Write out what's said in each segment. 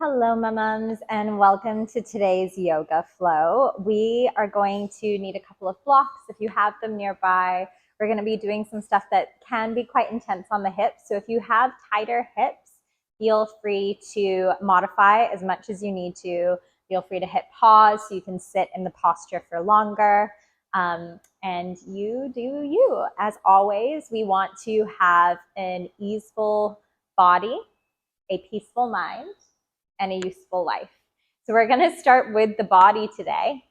Hello, mums, and welcome to today's yoga flow. We are going to need a couple of blocks if you have them nearby. We're going to be doing some stuff that can be quite intense on the hips. So if you have tighter hips, feel free to modify as much as you need to. Feel free to hit pause so you can sit in the posture for longer. And you do you. As always, we want to have an easeful body, a peaceful mind, and a useful life. So we're going to start with the body today.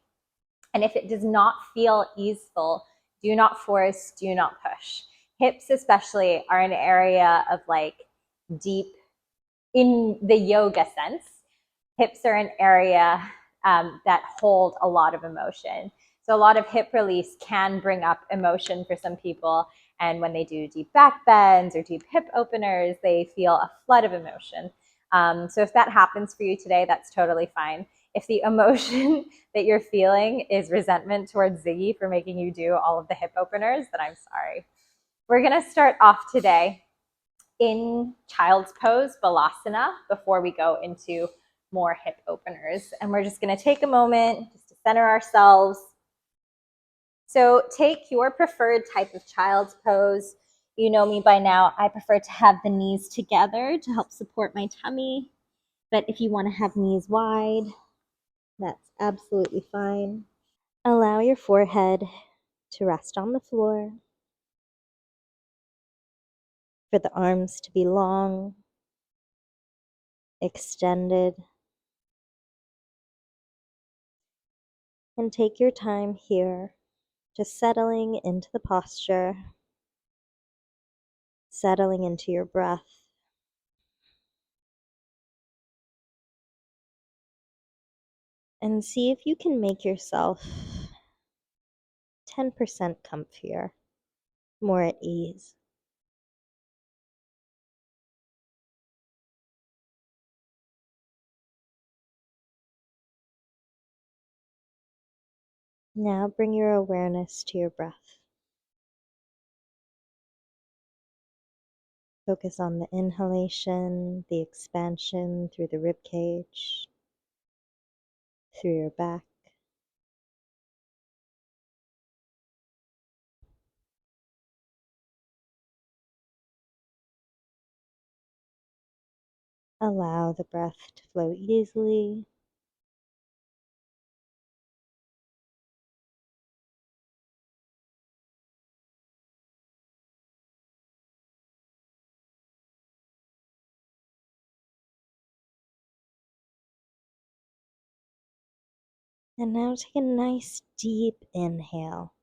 And if it does not feel easeful, do not force, do not push. Hips especially are an area of deep, in the yoga sense, hips are an area that hold a lot of emotion. So a lot of hip release can bring up emotion for some people. And when they do deep back bends or deep hip openers, they feel a flood of emotion. So if that happens for you today, that's totally fine. If the emotion that you're feeling is resentment towards Ziggy for making you do all of the hip openers, then I'm sorry. We're going to start off today in child's pose, balasana, before we go into more hip openers. And we're just going to take a moment just to center ourselves. So take your preferred type of child's pose. You know me by now. I prefer to have the knees together to help support my tummy. But if you want to have knees wide, that's absolutely fine. Allow your forehead to rest on the floor. For the arms to be long, extended. And take your time here, just settling into the posture, settling into your breath. And see if you can make yourself 10% comfier, more at ease. Now bring your awareness to your breath. Focus on the inhalation, the expansion through the rib cage, through your back. Allow the breath to flow easily. And now take a nice deep inhale.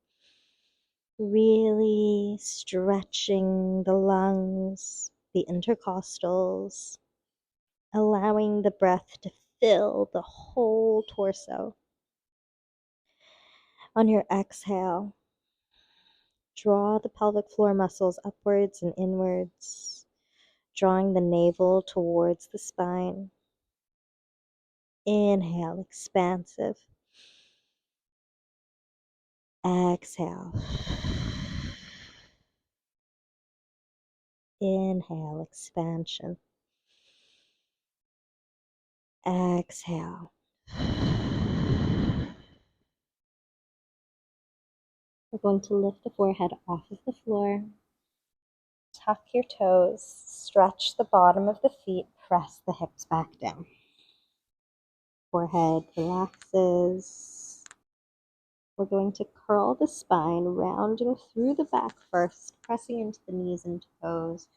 Really stretching the lungs, the intercostals, allowing the breath to fill the whole torso. On your exhale, draw the pelvic floor muscles upwards and inwards, drawing the navel towards the spine. Inhale, expansive. Exhale. Inhale, expansion. Exhale. We're going to lift the forehead off of the floor. Tuck your toes, stretch the bottom of the feet, press the hips back down. Forehead relaxes. We're going to curl the spine, rounding through the back first, pressing into the knees and toes.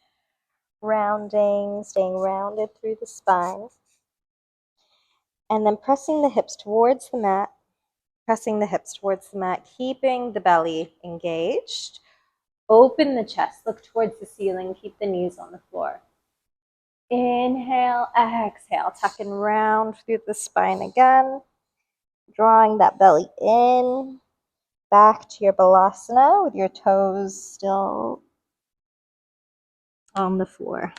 Rounding, staying rounded through the spine. And then pressing the hips towards the mat, keeping the belly engaged. Open the chest, look towards the ceiling, keep the knees on the floor. Inhale, exhale, tuck and round through the spine again. Drawing that belly in, back to your balasana with your toes still on the floor.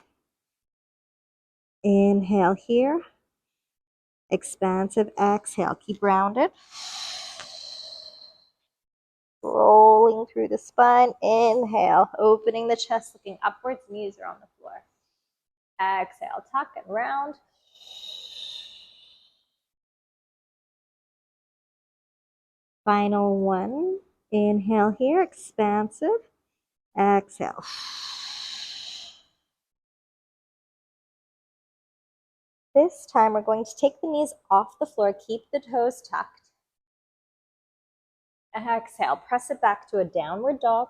Inhale here. Expansive exhale, keep rounded. Rolling through the spine. Inhale, opening the chest, looking upwards, knees are on the floor. Exhale, tuck and round. Final one. Inhale here, expansive. Exhale. This time we're going to take the knees off the floor, keep the toes tucked. Exhale, press it back to a downward dog.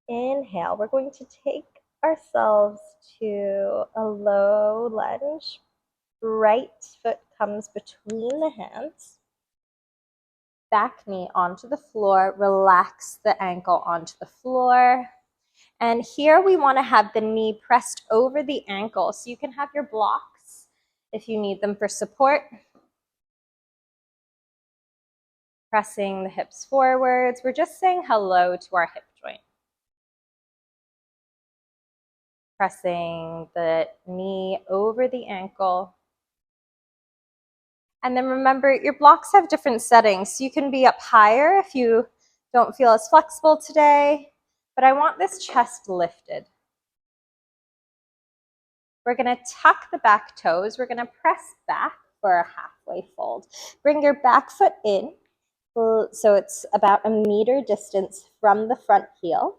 Inhale, we're going to take ourselves to a low lunge. Right foot comes between the hands. Back knee onto the floor, relax the ankle onto the floor. And here we want to have the knee pressed over the ankle. So you can have your blocks if you need them for support. Pressing the hips forwards. We're just saying hello to our hip joint. Pressing the knee over the ankle. And then remember, your blocks have different settings. So you can be up higher if you don't feel as flexible today. But I want this chest lifted. We're going to tuck the back toes. We're going to press back for a halfway fold. Bring your back foot in. So it's about a meter distance from the front heel.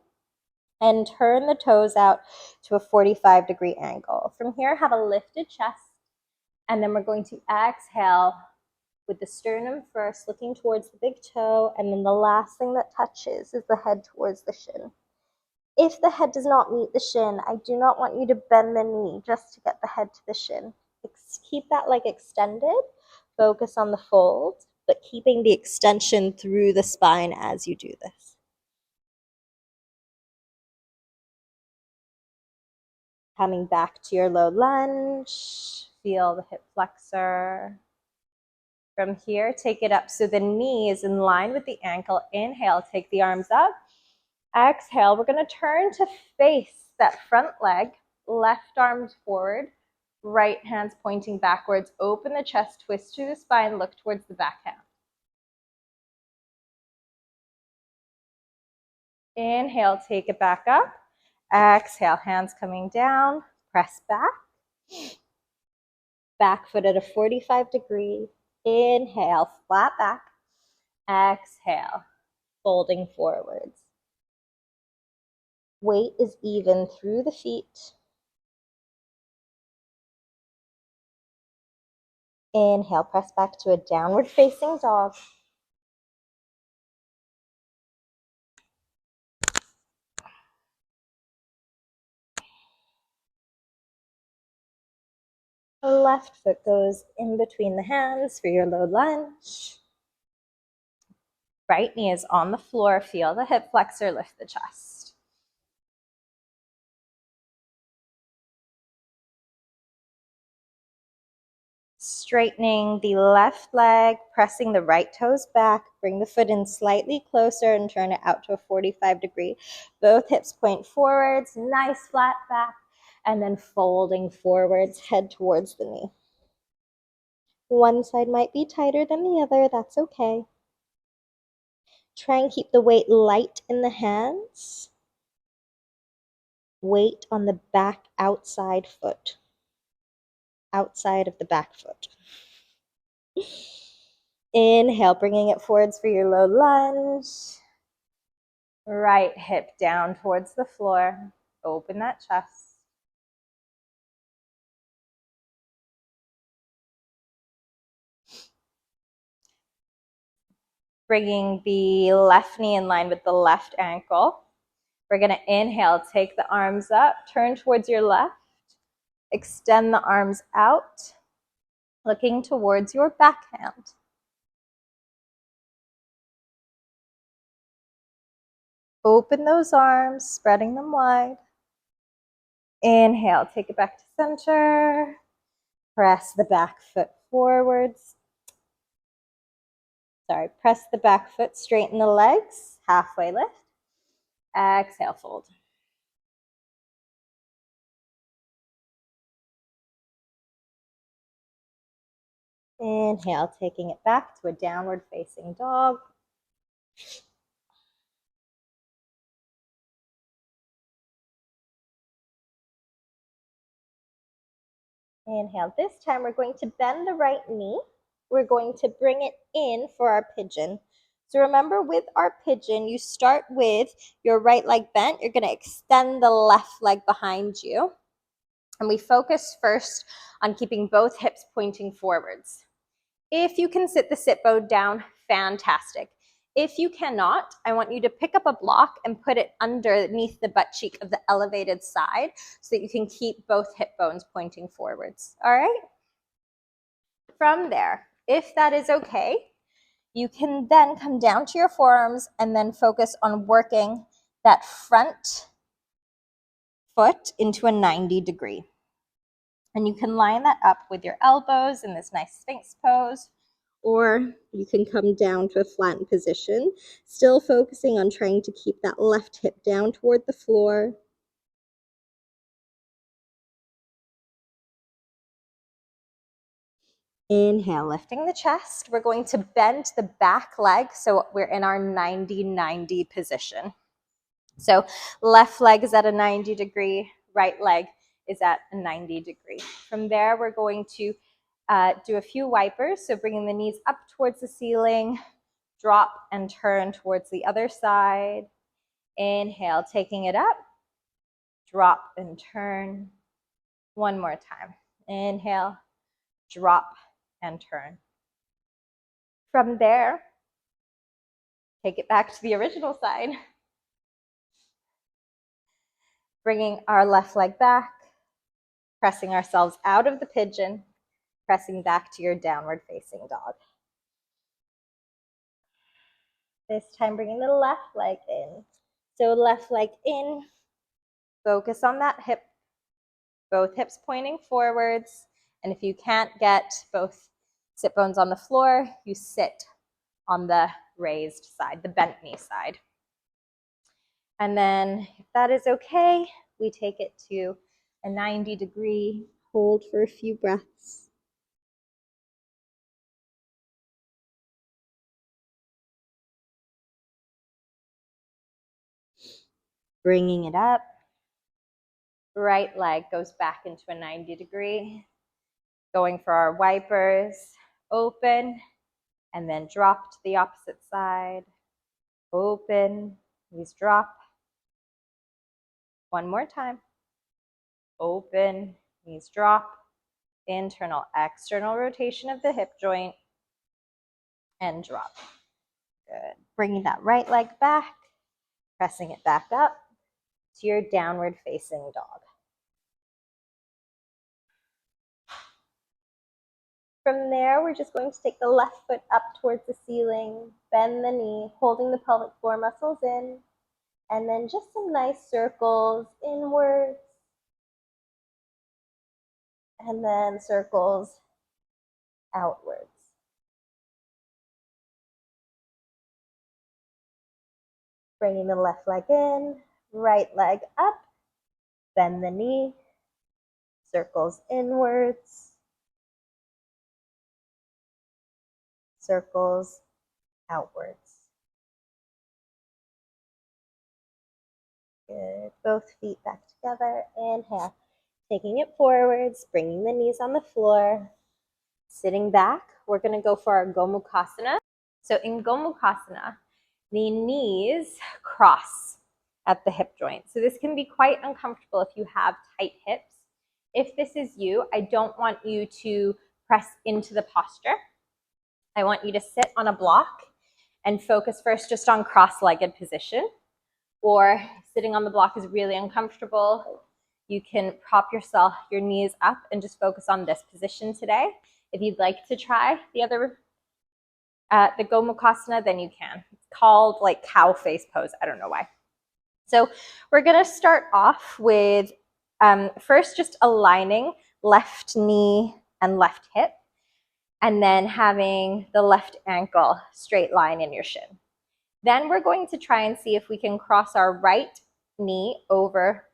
And turn the toes out to a 45-degree angle. From here, have a lifted chest. And then we're going to exhale with the sternum first, looking towards the big toe. And then the last thing that touches is the head towards the shin. If the head does not meet the shin, I do not want you to bend the knee just to get the head to the shin. Keep that leg extended. Focus on the fold, but keeping the extension through the spine as you do this. Coming back to your low lunge, feel the hip flexor. From here, take it up so the knee is in line with the ankle. Inhale, take the arms up. Exhale, we're going to turn to face that front leg, left arms forward, right hands pointing backwards. Open the chest, twist through the spine, look towards the back hand. Inhale, take it back up. Exhale, hands coming down, press back. Back foot at a 45-degree. Inhale, flat back. Exhale, folding forwards. Weight is even through the feet. Inhale, press back to a downward facing dog. Left foot goes in between the hands for your low lunge. Right knee is on the floor. Feel the hip flexor, lift the chest. Straightening the left leg, pressing the right toes back. Bring the foot in slightly closer and turn it out to a 45-degree. Both hips point forwards, nice flat back, and then folding forwards, head towards the knee. One side might be tighter than the other, that's okay. Try and keep the weight light in the hands. Weight on the back outside foot. Outside of the back foot. Inhale, bringing it forwards for your low lunge. Right hip down towards the floor. Open that chest. Bringing the left knee in line with the left ankle. We're going to inhale, take the arms up, turn towards your left. Extend the arms out, looking towards your backhand. Open those arms, spreading them wide. Inhale, take it back to center. Press the back foot forwards. Press the back foot, straighten the legs, halfway lift. Exhale, fold. Inhale, taking it back to a downward facing dog. Inhale. This time we're going to bend the right knee. We're going to bring it in for our pigeon. So remember, with our pigeon, you start with your right leg bent. You're going to extend the left leg behind you. And we focus first on keeping both hips pointing forwards. If you can sit the sit bone down, fantastic. If you cannot, I want you to pick up a block and put it underneath the butt cheek of the elevated side so that you can keep both hip bones pointing forwards. All right? From there, if that is okay, you can then come down to your forearms and then focus on working that front foot into a 90-degree. And you can line that up with your elbows in this nice Sphinx pose, or you can come down to a flattened position, still focusing on trying to keep that left hip down toward the floor. Inhale, lifting the chest. We're going to bend the back leg so we're in our 90-90 position. So left leg is at a 90-degree, right leg is at a 90-degree. From there, we're going to do a few wipers. So bringing the knees up towards the ceiling, drop and turn towards the other side. Inhale, taking it up, drop and turn. One more time. Inhale, drop and turn. From there, take it back to the original side. Bringing our left leg back, pressing ourselves out of the pigeon, pressing back to your downward facing dog. This time, bringing the left leg in. So left leg in, focus on that hip, both hips pointing forwards. And if you can't get both sit bones on the floor, you sit on the raised side, the bent knee side. And then if that is okay, we take it to a 90-degree, hold for a few breaths. Bringing it up. Right leg goes back into a 90-degree. Going for our wipers, open, and then drop to the opposite side. Open, knees drop. One more time. Open, knees drop. Internal, external rotation of the hip joint, and drop. Good. Bringing that right leg back, pressing it back up to your downward facing dog. From there, we're just going to take the left foot up towards the ceiling, bend the knee, holding the pelvic floor muscles in, and then just some nice circles inwards, and then circles outwards. Bringing the left leg in, right leg up, bend the knee, circles inwards, circles outwards. Good. Both feet back together. Inhale. Taking it forwards, bringing the knees on the floor. Sitting back, we're going to go for our Gomukhasana. So in Gomukhasana, the knees cross at the hip joint. So this can be quite uncomfortable if you have tight hips. If this is you, I don't want you to press into the posture. I want you to sit on a block and focus first just on cross-legged position. Or sitting on the block is really uncomfortable, you can prop your knees up and just focus on this position today. If you'd like to try the Gomukhasana, then you can. It's called like cow face pose. I don't know why. So we're going to start off with first just aligning left knee and left hip, and then having the left ankle straight line in your shin. Then we're going to try and see if we can cross our right knee over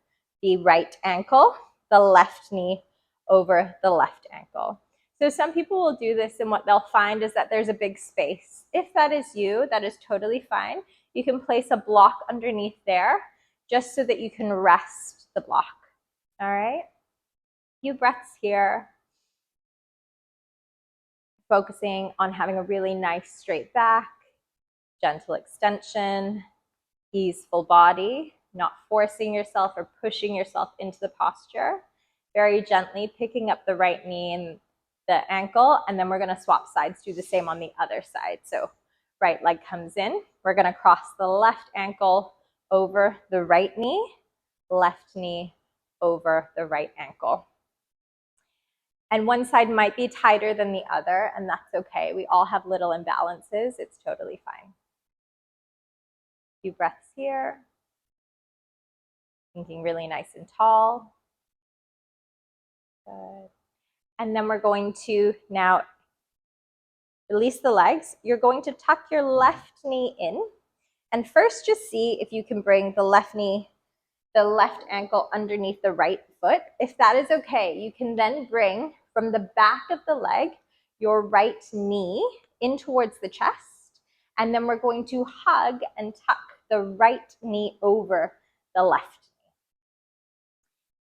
the right ankle, the left knee over the left ankle. So some people will do this, and what they'll find is that there's a big space. If that is you, that is totally fine. You can place a block underneath there just so that you can rest the block. All right? Few breaths here. Focusing on having a really nice straight back, gentle extension, easeful body, not forcing yourself or pushing yourself into the posture. Very gently picking up the right knee and the ankle, and then we're going to swap sides, do the same on the other side. So right leg comes in, we're going to cross the left ankle over the right knee, left knee over the right ankle. And one side might be tighter than the other, and that's okay. We all have little imbalances. It's totally fine. A few breaths here. Thinking really nice and tall. Good. And then we're going to now release the legs. You're going to tuck your left knee in. And first just see if you can bring the left knee, the left ankle underneath the right foot. If that is okay, you can then bring from the back of the leg your right knee in towards the chest. And then we're going to hug and tuck the right knee over the left.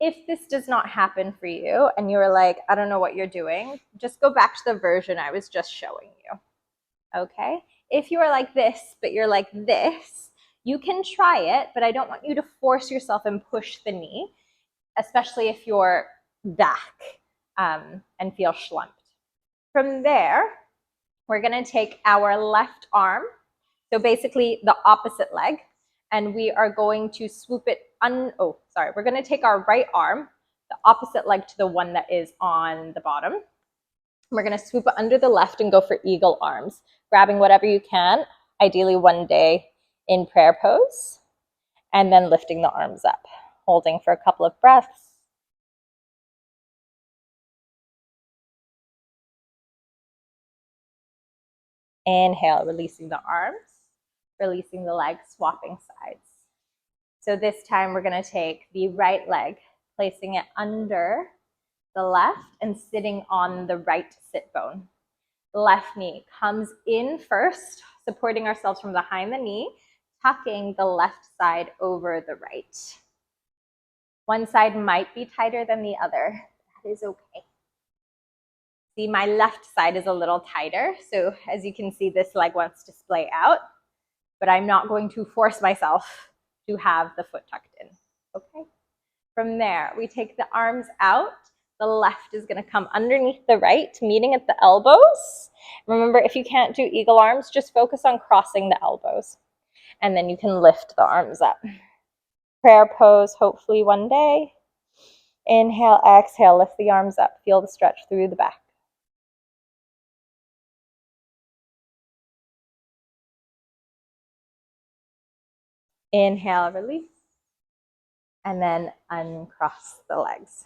If this does not happen for you and you're like, I don't know what you're doing, just go back to the version I was just showing you, okay? If you are like this, but you're like this, you can try it, but I don't want you to force yourself and push the knee, especially if you're back and feel slumped. From there, we're gonna take our left arm, so basically the opposite leg, and we are going to swoop it we're going to take our right arm, the opposite leg to the one that is on the bottom. We're going to swoop it under the left and go for eagle arms, grabbing whatever you can, ideally one day in prayer pose, and then lifting the arms up, holding for a couple of breaths. Inhale, releasing the arms, releasing the legs, swapping sides. So this time we're going to take the right leg, placing it under the left and sitting on the right sit bone. Left knee comes in first, supporting ourselves from behind the knee, tucking the left side over the right. One side might be tighter than the other. That is okay. See, my left side is a little tighter, so as you can see, this leg wants to splay out, but I'm not going to force myself to have the foot tucked in, okay? From there, we take the arms out. The left is gonna come underneath the right, meeting at the elbows. Remember, if you can't do eagle arms, just focus on crossing the elbows. And then you can lift the arms up. Prayer pose, hopefully one day. Inhale, exhale, lift the arms up. Feel the stretch through the back. Inhale, release, and then uncross the legs.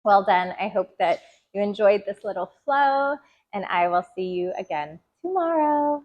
Well done. I hope that you enjoyed this little flow, and I will see you again tomorrow.